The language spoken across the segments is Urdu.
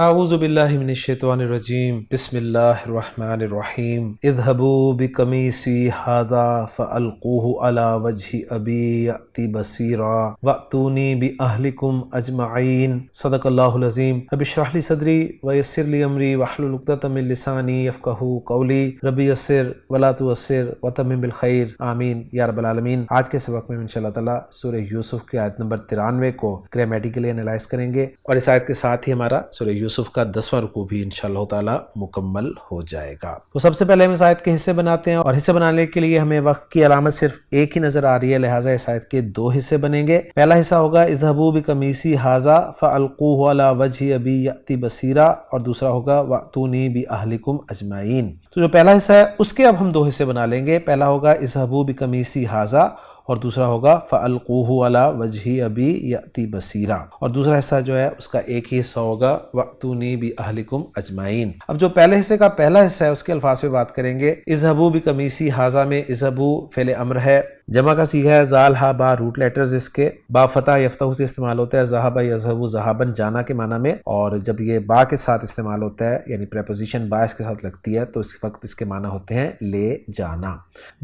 اعوذ باللہ من الشیطان الرجیم بسم اللہ الرحمن الرحیم اذهبوا بقمیصی ھذا فالقوہ علی وجہ ابی یأتی بصیرا واتونی باہلکم اجمعین صدق اللہ العظیم۔ رب اشرح لی صدری ویسر لی امری واحلل عقدۃ من لسانی یفقہوا قولی رب یسر ولا تعسر وتمم بالخیر آمین یا رب العالمین۔ آج کے سبق میں انشاءاللہ تعالی سورہ یوسف کی آیت نمبر 93 کو گرامیٹیکلی انالائز کریں گے، اور اس آیت کے ساتھ ہی ہمارا سورہ یوسف کا 10واں رکوع بھی انشاءاللہ تعالی مکمل ہو جائے گا۔ تو سب سے پہلے ہم اس آیت کے حصے بناتے ہیں، اور حصے بنانے کے لیے ہمیں وقت کی علامت صرف ایک ہی نظر آ رہی ہے، لہٰذا اس آیت کے دو حصے بنیں گے۔ پہلا حصہ ہوگا اذهبوا بقمیصی ھذا فالقوہ علی وجہ ابی یأتی بصیرا، اور دوسرا ہوگا واتونی باہلکم اجمعین۔ تو جو پہلا حصہ ہے اس کے اب ہم دو حصے بنا لیں گے، پہلا ہوگا اذهبوا بقمیصی ھذا اور دوسرا ہوگا فَأَلْقُوهُ عَلَى وَجْهِ أَبِي يَأْتِ بَصِيرًا، اور دوسرا حصہ جو ہے اس کا ایک ہی حصہ ہوگا وَأْتُونِي بِأَهْلِكُمْ أَجْمَعِينَ۔ اب جو پہلے حصے کا پہلا حصہ ہے اس کے الفاظ پہ بات کریں گے۔ اذهبوا بقمیصی ھذا میں اذهبوا فعل امر ہے، جمع کا صیغہ ہے، زال ہا با روٹ لیٹرز اس کے، با فتح یفتح سے استعمال ہوتا ہے، ذہب یذهب ذہابن جانا کے معنی میں، اور جب یہ با کے ساتھ استعمال ہوتا ہے یعنی پریپوزیشن با اس کے ساتھ لگتی ہے تو اس وقت اس کے معنی ہوتے ہیں لے جانا۔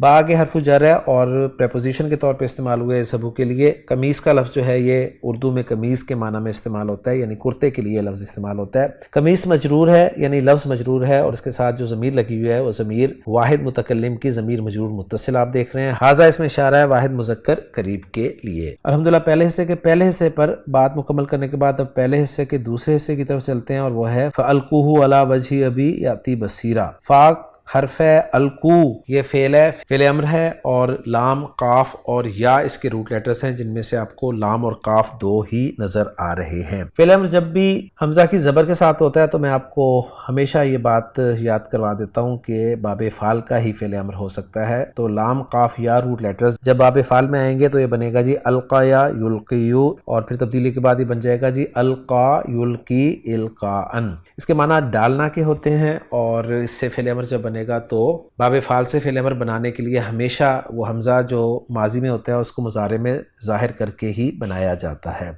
با آگے حرف جر ہے اور پریپوزیشن کے طور پہ استعمال ہوئے اذهبوا کے لیے۔ قمیص کا لفظ جو ہے یہ اردو میں قمیص کے معنی میں استعمال ہوتا ہے، یعنی کرتے کے لیے لفظ استعمال ہوتا ہے۔ قمیص مجرور ہے یعنی لفظ مجرور ہے، اور اس کے ساتھ جو ضمیر لگی ہوئی ہے وہ ضمیر واحد متکلم کی ضمیر مجرور متصل آپ دیکھ رہے ہیں۔ ھذا اس میں اشارہ ہے واحد مذکر قریب کے لیے۔ الحمدللہ پہلے حصے کے پہلے حصے پر بات مکمل کرنے کے بعد اب پہلے حصے کے دوسرے حصے کی طرف چلتے ہیں، اور وہ ہے فَأَلْقُوهُ عَلَى وَجْهِ أَبِي يَأْتِي بَصِيرًا۔ فاق حرف ہے، القو یہ فعل ہے، فعل امر ہے، اور لام قاف اور یا اس کے روٹ لیٹرز ہیں جن میں سے آپ کو لام اور قاف دو ہی نظر آ رہے ہیں۔ فعل امر جب بھی حمزہ کی زبر کے ساتھ ہوتا ہے تو میں آپ کو ہمیشہ یہ بات یاد کروا دیتا ہوں کہ باب فعل کا ہی فعل امر ہو سکتا ہے، تو لام قاف یا روٹ لیٹرز جب باب فعل میں آئیں گے تو یہ بنے گا جی القا یا یلقیو، اور پھر تبدیلی کے بعد یہ بن جائے گا جی القا یلقی القاءن۔ اس کے معنی ڈالنا کے ہوتے ہیں، اور اس سے فعل امر جب بنے گا تو باب فعل سے فعل امر بنانے کے لیے ہمیشہ وہ حمزہ جو ماضی میں ہوتا ہے اس کو مضارع میں ظاہر کر کے ہی بنایا جاتا ہے۔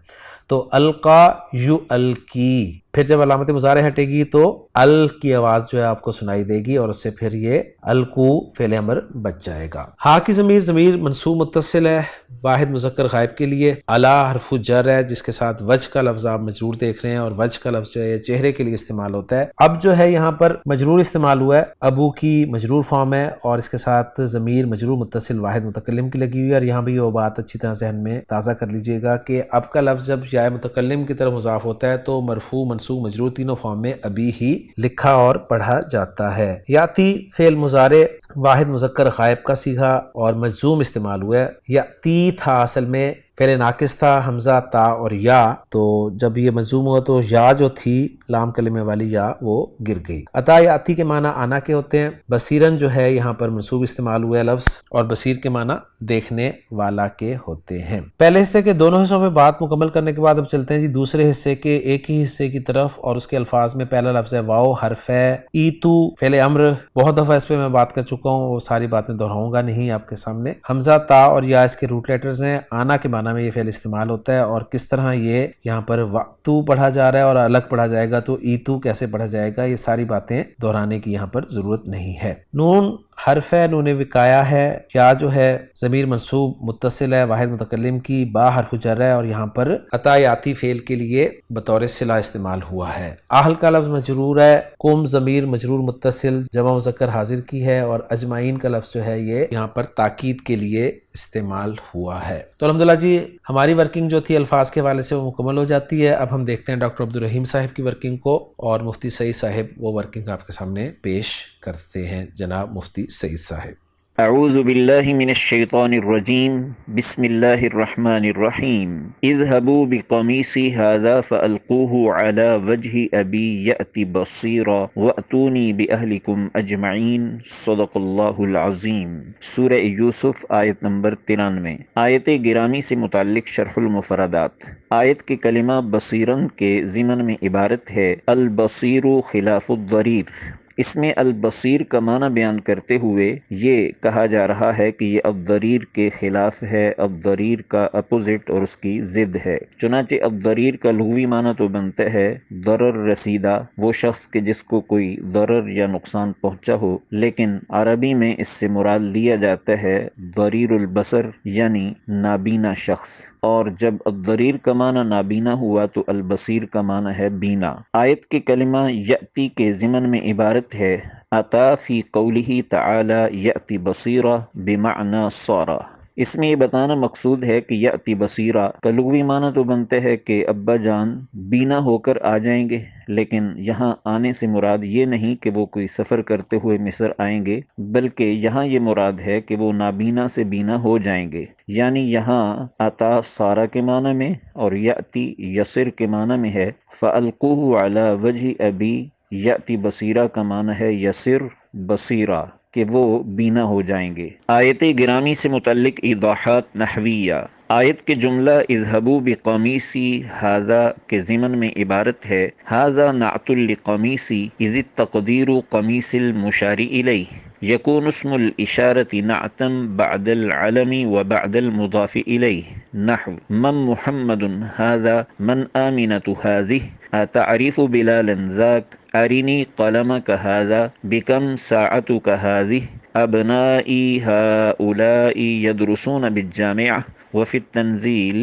تو القا یو الکی، پھر جب علامت مضارع ہٹے گی تو ال کی آواز جو ہے آپ کو سنائی دے گی، اور اس سے پھر یہ القو فعل امر بچ جائے گا۔ ہا کی ضمیر منصوب متصل ہے واحد مذکر غائب کے لیے، علا حرف جر ہے جس کے ساتھ وجہ کا لفظ آپ مجرور دیکھ رہے ہیں، اور وجہ کا لفظ جو ہے چہرے کے لیے استعمال ہوتا ہے۔ اب جو ہے یہاں پر مجرور استعمال ہوا ہے، ابو کی مجرور فارم ہے، اور اس کے ساتھ ضمیر مجرور متصل واحد متکلم کی لگی ہوئی ہے، اور یہاں بھی وہ بات اچھی طرح ذہن میں تازہ کر لیجئے گا کہ اب کا لفظ جب یا متکلم کی طرف مضاف ہوتا ہے تو مرفوع منصوب مجرور تینوں فارم میں ابھی ہی لکھا اور پڑھا جاتا ہے۔ یاتی فعل مضارع واحد مذکر غائب کا صیغہ اور مجزوم استعمال ہوا ہے۔ یاتی تھا اصل میں فعل ناقص تھا، حمزہ تا اور یا، تو جب یہ مجزوم ہوا تو یا جو تھی لام کلمے والی یا وہ گر گئی۔ عطا یا آتی کے معنی آنا کے ہوتے ہیں۔ بصیرن جو ہے یہاں پر منصوب استعمال ہوا ہے لفظ، اور بصیر کے معنی دیکھنے والا کے ہوتے ہیں۔ پہلے حصے کے دونوں حصوں میں بات مکمل کرنے کے بعد اب چلتے ہیں جی دوسرے حصے کے ایک ہی حصے کی طرف، اور اس کے الفاظ میں پہلا لفظ ہے واو حرف ہے، ایتو فعل امر، بہت دفعہ اس پہ میں بات کر چکا ہوں، وہ ساری باتیں دہراؤں گا نہیں آپ کے سامنے۔ حمزہ تا اور یا اس کے روٹ لیٹرز ہیں، آنا کے معنی میں یہ فعل استعمال ہوتا ہے، اور کس طرح یہ یہاں پر وقتو پڑھا جا رہا ہے اور الگ پڑھا جائے گا تو ایتو کیسے پڑھا جائے گا، یہ ساری باتیں دہرانے کی یہاں پر ضرورت نہیں ہے۔ نون حرف ہے، نون وقایا ہے، یا جو ہے ضمیر منصوب متصل ہے واحد متکلم کی، با حرف جر ہے، اور یہاں پر عطا یاتی فعل کے لیے بطور صلہ استعمال ہوا ہے۔ اہل کا لفظ مجرور ہے، قم ضمیر مجرور متصل جمع مذکر حاضر کی ہے، اور اجمعین کا لفظ جو ہے یہ یہاں پر تاکید کے لیے استعمال ہوا ہے۔ تو الحمدللہ جی ہماری ورکنگ جو تھی الفاظ کے حوالے سے وہ مکمل ہو جاتی ہے۔ اب ہم دیکھتے ہیں ڈاکٹر عبدالرحیم صاحب کی ورکنگ کو، اور مفتی سعید صاحب وہ ورکنگ آپ کے سامنے پیش کرتے ہیں۔ جناب مفتی سعید صاحب۔ اعوذ باللہ من الشیطان الرجیم، بسم اللہ الرحمن الرحیم۔ اذهبوا بقمیصی ھذا فالقوه علی وجہ ابی یأت بصیرا واتونی باہلکم اجمعین، صدق اللہ العظیم۔ سورہ یوسف آیت نمبر 93۔ آیت گرامی سے متعلق شرح المفردات۔ آیت کے کلمہ بصیرن کے ضمن میں عبارت ہے البصیر خلاف الضریر، اس میں البصیر کا معنی بیان کرتے ہوئے یہ کہا جا رہا ہے کہ یہ الضریر کے خلاف ہے، الضریر کا اپوزٹ اور اس کی ضد ہے۔ چنانچہ الضریر کا لغوی معنی تو بنتا ہے ضرر رسیدہ، وہ شخص کے جس کو کوئی ضرر یا نقصان پہنچا ہو، لیکن عربی میں اس سے مراد لیا جاتا ہے ضریر البصر یعنی نابینا شخص، اور جب الضریر کا معنی نابینا ہوا تو البصیر کا معنی ہے بینا۔ آیت کے کلمہ یأتی کے ضمن میں عبارت ہے عطا فی قولہ تعالی یأتی بصیرہ بمعنی صارہ۔ اس میں یہ بتانا مقصود ہے کہ یأتی بصیرہ کا لغوی معنی تو بنتا ہے کہ ابا جان بینا ہو کر آ جائیں گے، لیکن یہاں آنے سے مراد یہ نہیں کہ وہ کوئی سفر کرتے ہوئے مصر آئیں گے، بلکہ یہاں یہ مراد ہے کہ وہ نابینا سے بینا ہو جائیں گے، یعنی یہاں عطا سارہ کے معنی میں اور یأتی یسر کے معنی میں ہے۔ فَأَلْقُوهُ عَلَى وَجْهِ أَبِي یأتی بصیرہ کا معنی ہے یسر بصیرہ کہ وہ بینا ہو جائیں گے۔ آیت گرامی سے متعلق ایضاحات نحویہ۔ آیت کے جملہ اذهبوا بقمیصی ھذا کے ضمن میں عبارت ہے ھذا نعت لقمیصی اذ التقدیر قمیص المشار الیہ، یکون اسم الاشارة نعتا بعد العلم وبعد المضاف الیہ، نحو من محمد ھذا من آمنة ھذہ، اتعرف بلالا ذاک، ارنی قلمک ھذا، بکم ساعتک ھذہ، ابنائی ھؤلاء یدرسون بالجامعہ، وفی التنزیل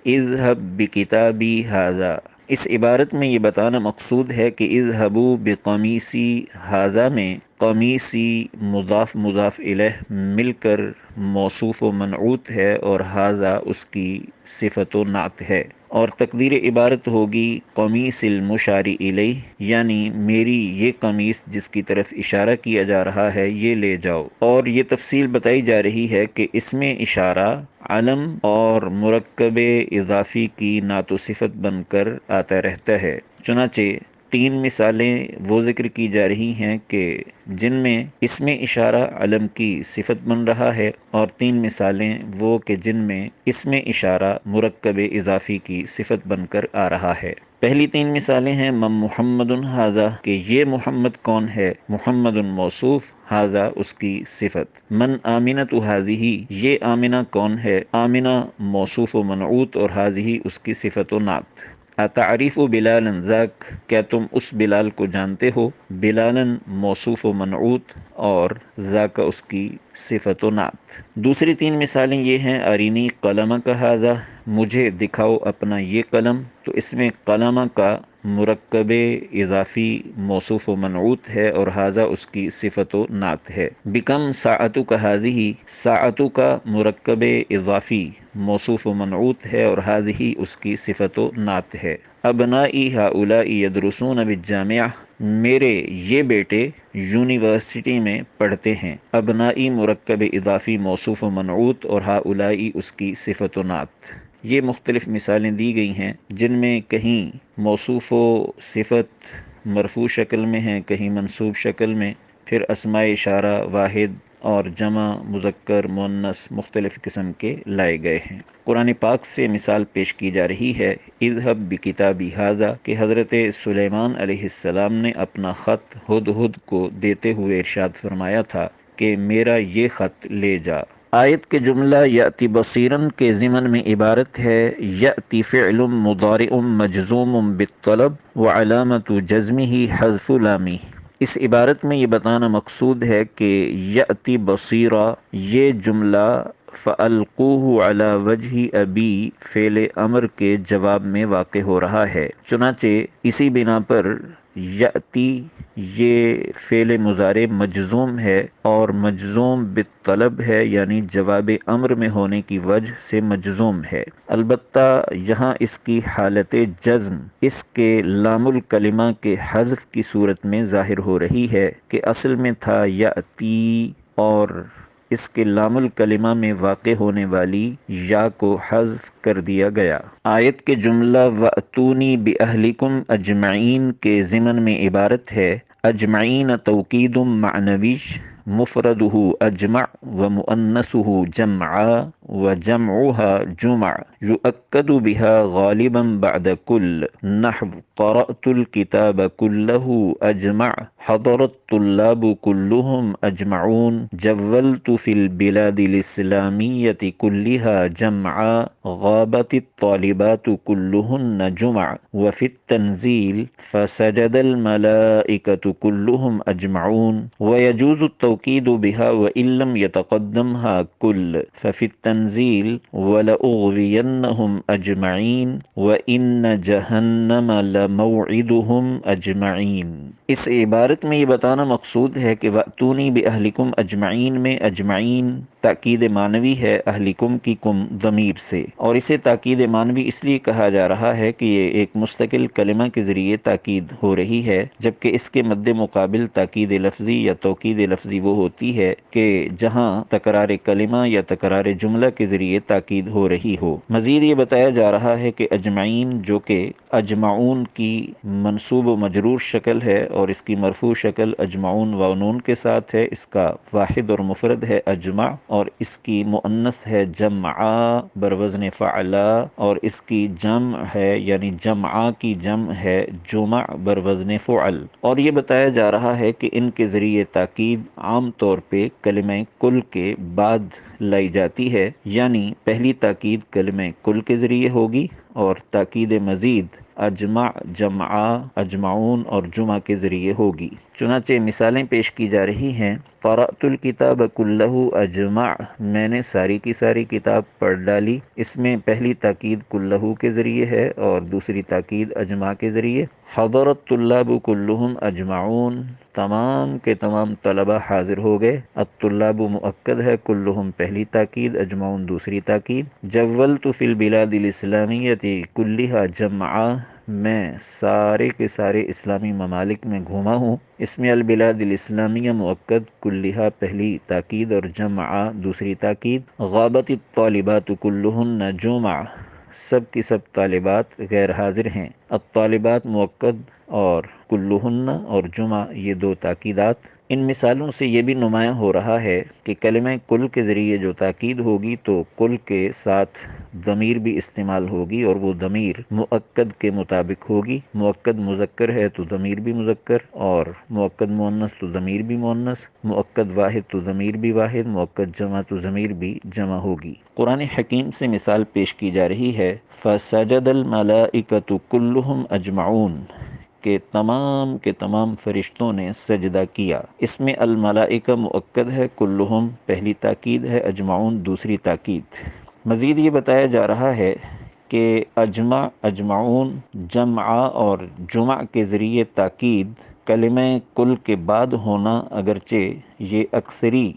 اذهب بکتابی ھذا۔ اس عبارت میں یہ بتانا مقصود ہے کہ اذهبوا بقمیصی ھذا میں قمیصی مضاف مضاف الیہ مل کر موصوف و منعوت ہے اور ھذا اس کی صفت و نعت ہے، اور تقدیر عبارت ہوگی قمیص المشار الیہ، یعنی میری یہ قمیص جس کی طرف اشارہ کیا جا رہا ہے یہ لے جاؤ۔ اور یہ تفصیل بتائی جا رہی ہے کہ اس میں اشارہ علم اور مرکب اضافی کی نعت و صفت بن کر آتا رہتا ہے۔ چنانچہ تین مثالیں وہ ذکر کی جا رہی ہیں کہ جن میں اس میں اشارہ علم کی صفت بن رہا ہے، اور تین مثالیں وہ کہ جن میں اس میں اشارہ مرکب اضافی کی صفت بن کر آ رہا ہے۔ پہلی تین مثالیں ہیں من محمد ھذا کہ یہ محمد کون ہے، محمد موصوف، ھذا اس کی صفت۔ من آمنۃ ھذہ یہ آمنہ کون ہے، آمنہ موصوف و منعوت اور ھذہ اس کی صفت و نعت۔ اتعریف بلالا ذاک کیا تم اس بلال کو جانتے ہو، بلالا موصوف و منعوت اور ذاک اس کی صفت و نعت۔ دوسری تین مثالیں یہ ہیں ارینی قلمک ھذا مجھے دکھاؤ اپنا یہ قلم، تو اس میں قلم کا مرکب اضافی موصوف و منعوت ہے اور ھذا اس کی صفت و نعت ہے۔ بکم ساعتک ھذہ ساعتک کا مرکب اضافی موصوف و منعوت ہے اور ھذہ اس کی صفت و نعت ہے۔ ابنائی ھؤلاء یدرسون بالجامعہ میرے یہ بیٹے یونیورسٹی میں پڑھتے ہیں، ابنائی مرکب اضافی موصوف و منعوت اور ھؤلاء اس کی صفت و نعت۔ یہ مختلف مثالیں دی گئی ہیں جن میں کہیں موصوف و صفت مرفوع شکل میں ہیں، کہیں منصوب شکل میں، پھر اسماء اشارہ واحد اور جمع مذکر مؤنث مختلف قسم کے لائے گئے ہیں۔ قرآن پاک سے مثال پیش کی جا رہی ہے اذهب بکتابی ھذا کہ حضرت سلیمان علیہ السلام نے اپنا خط ہدہد کو دیتے ہوئے ارشاد فرمایا تھا کہ میرا یہ خط لے جا۔ آیت کے جملہ یأتی بصیرن کے ضمن میں عبارت ہے یأتی فعل مضارع مجزوم بالطلب وعلامت جزمہ حذف لامہ۔ اس عبارت میں یہ بتانا مقصود ہے کہ یأتی بصیرہ یہ جملہ فَأَلْقُوهُ عَلَى وَجْهِ أَبِي فعل امر کے جواب میں واقع ہو رہا ہے، چنانچہ اسی بنا پر یأتی یہ فعل مضارع مجزوم ہے اور مجزوم بالطلب ہے، یعنی جواب امر میں ہونے کی وجہ سے مجزوم ہے۔ البتہ یہاں اس کی حالت جزم اس کے لام الکلمہ کے حذف کی صورت میں ظاہر ہو رہی ہے کہ اصل میں تھا یأتی اور اس کے لام الکلمہ میں واقع ہونے والی یا کو حذف کر دیا گیا۔ آیت کے جملہ وَأْتُونِي بِأَهْلِكُمْ أَجْمَعِينَ کے ضمن میں عبارت ہے اجمعین توکید معنوی مفرده أجمع ومؤنثه جمعا وجمعها جمع يؤكد بها غالبا بعد كل، نحو قرأت الكتاب كله أجمع، حضر الطلاب كلهم أجمعون، جولت في البلاد الإسلامية كلها جمعا، غابت الطالبات كلهن جمع، وفي التنزيل فسجد الملائكة كلهم أجمعون، ويجوز التوكيد بها وإن لم يتقدمها كل، ففي التنزيل ولأغوينهم أجمعين وإن جہنم لموعدهم أجمعین۔ اس عبارت میں یہ بتانا مقصود ہے کہ وَأْتُونِي بِأَهْلِكُمْ أَجْمَعِین میں اجمعین تاکید معنوی ہے، اہلکم کی کم ضمیر سے، اور اسے تاکید معنوی اس لیے کہا جا رہا ہے کہ یہ ایک مستقل کلمہ کے ذریعے تاکید ہو رہی ہے، جبکہ اس کے مد مقابل تاکید لفظی یا توکید لفظی وہ ہوتی ہے کہ جہاں تکرار کلمہ یا تکرار جملہ کے ذریعے تاکید ہو رہی ہو۔ مزید یہ بتایا جا رہا ہے کہ اجمعین جو کہ اجمعون کی منصوب و مجرور شکل ہے اور اس کی مرفوع شکل اجمعون و نون کے ساتھ ہے، اس کا واحد اور مفرد ہے اجمع، اور اس کی مؤنث ہے جمعا بروزن فعلا، اور اس کی جمع ہے یعنی جمعا کی جمع ہے جمع بروزن فعل۔ اور یہ بتایا جا رہا ہے کہ ان کے ذریعے تاکید عام طور پہ کلمہ کل کے بعد لائی جاتی ہے، یعنی پہلی تاکید کلمہ کل کے ذریعے ہوگی اور تاکید مزید اجمع، جمعا، اجمعون اور جمع کے ذریعے ہوگی۔ چنانچہ مثالیں پیش کی جا رہی ہیں، قرأت الکتاب کلہ اجمع، میں نے ساری کی ساری کتاب پڑھ ڈالی، اس میں پہلی تاکید کلہ کے ذریعے ہے اور دوسری تاکید اجمع کے ذریعے۔ حضر الطلاب کلہم اجمعون، تمام کے تمام طلبہ حاضر ہو گئے، الطلاب مؤکد ہے، کلہم پہلی تاکید، اجمعون دوسری تاکید۔ جولت فی البلاد الاسلامیۃ کلھا جمعا، میں سارے کے سارے اسلامی ممالک میں گھوما ہوں، اس میں البلاد الاسلامیہ مؤکد، کلھا پہلی تاکید اور جمعا دوسری تاکید۔ غابت الطالبات کلہن جمع، سب کی سب طالبات غیر حاضر ہیں، الطالبات مؤکد اور کلہن اور جمع یہ دو تاکیدات۔ ان مثالوں سے یہ بھی نمایاں ہو رہا ہے کہ کلمہ کل کے ذریعے جو تاکید ہوگی تو کل کے ساتھ ضمیر بھی استعمال ہوگی، اور وہ ضمیر مؤکد کے مطابق ہوگی۔ مؤکد مذکر ہے تو ضمیر بھی مذکر، اور مؤکد مؤنث تو ضمیر بھی مؤنث، مؤکد واحد تو ضمیر بھی واحد، مؤکد جمع تو ضمیر بھی جمع ہوگی۔ قرآن حکیم سے مثال پیش کی جا رہی ہے، فَسَجَدَ الْمَلَائِكَةُ كُلُّهُمْ أَجْمَعُونَ، کہ تمام کے تمام فرشتوں نے سجدہ کیا۔ اس میں الملائکہ مؤکد ہے، کلہم پہلی تاکید ہے، اجمعون دوسری تاکید۔ مزید یہ بتایا جا رہا ہے کہ اجمع، اجمعون، جمعہ اور جمع کے ذریعے تاکید کلمہ کل کے بعد ہونا اگرچہ یہ اکثری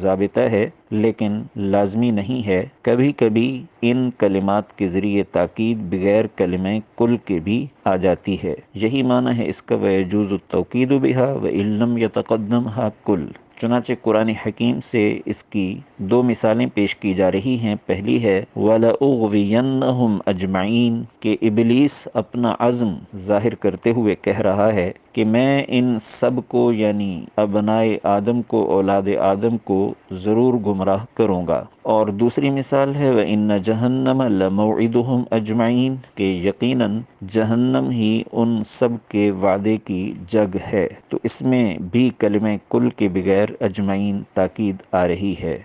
ضابطہ ہے لیکن لازمی نہیں ہے، کبھی کبھی ان کلمات کے ذریعے تاکید بغیر کلمہ کل کے بھی آ جاتی ہے۔ یہی معنی ہے اس کا وَيَجُوزُ التَّوْكِيدُ بِهَا وَإِن لَّمْ يَتَقَدَّمْهَا كُلٌّ۔ چنانچہ قرآن حکیم سے اس کی دو مثالیں پیش کی جا رہی ہیں۔ پہلی ہے وَلَأُغْوِيَنَّهُمْ أَجْمَعِينَ، کہ ابلیس اپنا عزم ظاہر کرتے ہوئے کہہ رہا ہے کہ میں ان سب کو یعنی ابنائے آدم کو، اولاد آدم کو ضرور گمراہ کروں گا۔ اور دوسری مثال ہے وَإِنَّ جَهَنَّمَ لَمَوْعِدُهُمْ أَجْمَعِينَ، کہ یقیناً جہنم ہی ان سب کے وعدے کی جگہ ہے۔ تو اس میں بھی کلمہ کل کے بغیر اجمعین تاکید آ رہی ہے۔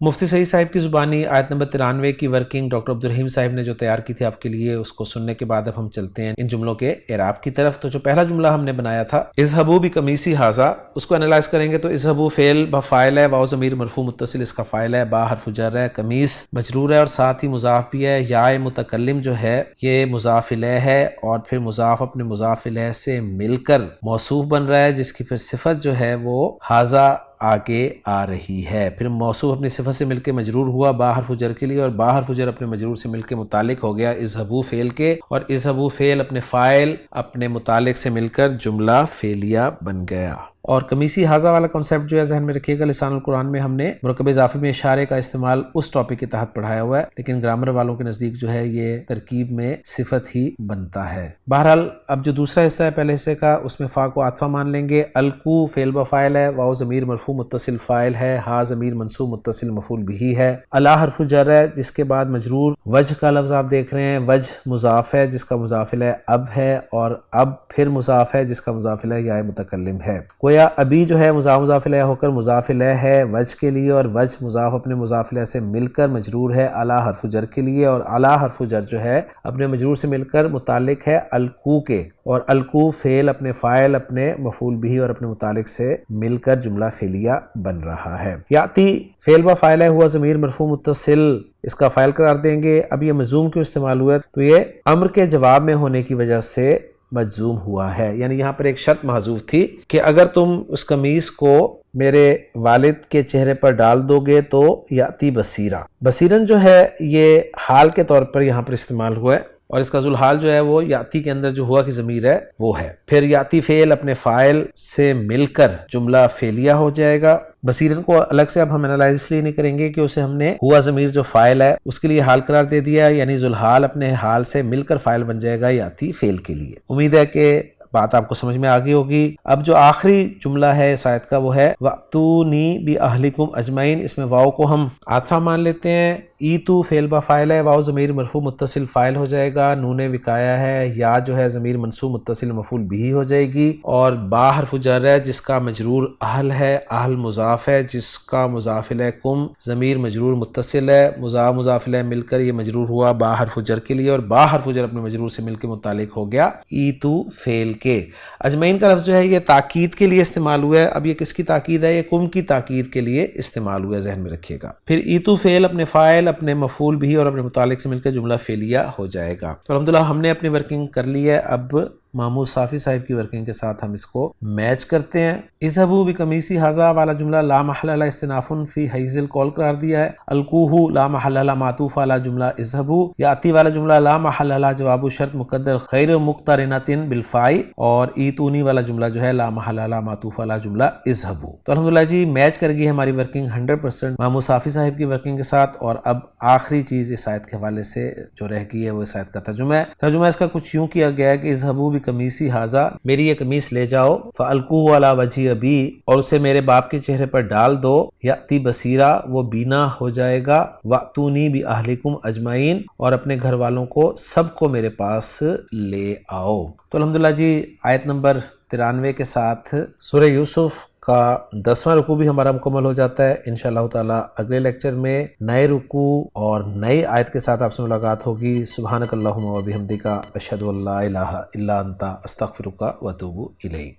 مفتی سعید صاحب کی زبانی آیت نمبر 93 کی ورکنگ ڈاکٹر عبدالرحیم صاحب نے جو تیار کی تھی آپ کے لیے، اس کو سننے کے بعد اب ہم چلتے ہیں ان جملوں کے اعراب کی طرف۔ تو جو پہلا جملہ ہم نے بنایا تھا اذهبوا بقمیصی ھذا، اس کو انالائز کریں گے تو اذهبوا فعل بفاعل ہے، واو ضمیر مرفوع متصل اس کا فاعل ہے، با حرف جر ہے، قمیص مجرور ہے اور ساتھ ہی مضاف بھی ہے، یا متکلم جو ہے یہ مضاف الیہ ہے اور پھر مضاف اپنے مضاف الیہ سے مل کر موصوف بن رہا ہے، جس کی پھر صفت جو ہے وہ ھذا آگے آ رہی ہے۔ پھر موصوف اپنی صفت سے مل کے مجرور ہوا با حرف جر کے لیے، اور با حرف جر اپنے مجرور سے مل کے متعلق ہو گیا اذهبوا فعل کے، اور اذهبوا فعل اپنے فاعل اپنے متعلق سے مل کر جملہ فعلیہ بن گیا۔ اور کمیسی حاضہ والا کنسیپٹ جو ہے ذہن میں رکھیے گا، لسان القرآن میں ہم نے مرکب اضافی میں اشارے کا استعمال اس ٹاپک کے تحت پڑھایا ہوا ہے، لیکن گرامر والوں کے نزدیک جو ہے یہ ترکیب میں صفت ہی بنتا ہے۔ بہرحال اب جو دوسرا حصہ ہے پہلے حصے کا، اس میں فا کو عاطفہ مان لیں گے۔ الکو فعل بفاعل ہے، واو ضمیر مرفوع متصل فاعل ہے، ہا ضمیر منصوب متصل مفعول بھی ہے، الا حرف جر ہے جس کے بعد مجرور، وجہ کا لفظ آپ دیکھ رہے ہیں، وجہ مضاف ہے جس کا مضاف الیہ اب ہے، اور اب پھر مضاف ہے جس کا مضاف الیہ یا متکلم ہے۔ گویا ابھی جو ہے مضاف الیہ ہو کر مضاف الیہ ہے وجہ کے لیے، اور وجہ مضاف اپنے مضاف الیہ سے مل کر مجرور ہے الا حرف جر کے لیے، اور الا حرف جر جو ہے اپنے مجرور سے مل کر متعلق ہے الکو کے، اور الکو فعل اپنے فاعل اپنے مفعول بھی اور اپنے متعلق سے مل کر جملہ فعلیہ بن رہا ہے۔ یاتی فعل با فاعل ہے، ہوا ضمیر مرفوع متصل، اس کا فاعل قرار دیں گے۔ اب یہ مجزوم کیوں استعمال ہوا ہے؟ تو یہ امر کے جواب میں ہونے کی وجہ سے مجزوم ہوا ہے، یعنی یہاں پر ایک شرط محذوف تھی کہ اگر تم اس قمیص کو میرے والد کے چہرے پر ڈال دو گے تو یاتی بصیرا، بصیرن جو ہے یہ حال کے طور پر یہاں پر استعمال ہوا ہے، اور اس کا ذوالحال جو ہے وہ یاتی کے اندر جو ہوا کی ضمیر ہے وہ ہے۔ پھر یاتی فعل اپنے فاعل سے مل کر جملہ فعلیہ ہو جائے گا۔ بصیرن کو الگ سے اب ہم انالائز اس لیے نہیں کریں گے کہ اسے ہم نے ہوا ضمیر جو فاعل ہے اس کے لیے حال قرار دے دیا، یعنی ذوالحال اپنے حال سے مل کر فاعل بن جائے گا یاتی فعل کے لیے۔ امید ہے کہ بات آپ کو سمجھ میں آگئی ہوگی۔ اب جو آخری جملہ ہے اس آیت کا وہ ہے وَأْتُونِي بِأَهْلِكُمْ اجمعین، اس میں واو کو ہم عاطفہ مان لیتے ہیں، ایتو فعل با فاعل ہے، واو ضمیر مرفوع متصل فاعل ہو جائے گا، نون وقایا ہے، یا جو ہے ضمیر منصوب متصل مفعول بھی ہو جائے گی، اور با حرف جر ہے جس کا مجرور اہل ہے، اہل مضاف ہے جس کا مضاف الیہ کم ضمیر مجرور متصل ہے، مضاف الیہ مل کر یہ مجرور ہوا با حرف جر کے لیے، اور با حرف جر اپنے مجرور سے مل کے متعلق ہو گیا ایتو فعل کے۔ اجمعین کا لفظ جو ہے یہ تاکید کے لیے استعمال ہوا ہے، اب یہ کس کی تاکید ہے؟ یہ کم کی تاکید کے لیے استعمال ہوا ہے، ذہن میں رکھیے گا۔ پھر ایتو فعل اپنے فاعل اپنے مفعول بھی اور اپنے متعلق سے مل کر جملہ فعلیہ ہو جائے گا۔ تو الحمدللہ ہم نے اپنی ورکنگ کر لی ہے، اب محمود صافی صاحب کی ورکنگ کے ساتھ ہم اس کو میچ کرتے ہیں۔ اذهبوا بقمیصی ھذا والا جملہ لا محل لہ استناف فی حیز القول قرار دیا ہے، القوہ لا محل لہ معطوف علی جملہ اذهبوا، یاتی والا جملہ لا محل لہ جواب شرط مقدر غیر مقترنۃ بالفاء، اور ایتونی والا جملہ جو ہے لا محل لہ معطوف علی جملہ اذهبوا۔ تو الحمدللہ جی میچ کر گئی ہماری ورکنگ 100% محمود صافی صاحب کی ورکنگ کے ساتھ، اور اب آخری چیز اس آیت کے حوالے سے جو رہ گئی ہے وہ اس آیت کا ترجمہ ہے۔ ترجمہ اس کا کچھ یوں کیا گیا ہے کہ اذهبوا بقمیصی ھذا، میری یہ قمیص لے جاؤ، فالقوہ علی وجہ ابی، اور اسے میرے باپ کے چہرے پر ڈال دو، یاتی بصیرا، وہ بینا ہو جائے گا، واتونی باہلکم اجمعین، اور اپنے گھر والوں کو سب کو میرے پاس لے آؤ۔ تو الحمدللہ جی آیت نمبر 93 کے ساتھ سورہ یوسف کا 10واں رکوع بھی ہمارا مکمل ہو جاتا ہے۔ انشاءاللہ تعالی اگلے لیکچر میں نئے رکوع اور نئی آیت کے ساتھ آپ سے ملاقات ہوگی۔ سبحانک اللہم و بحمدک، اشہد ان لا الہ الا انت، استغفرک و اتوب الیک۔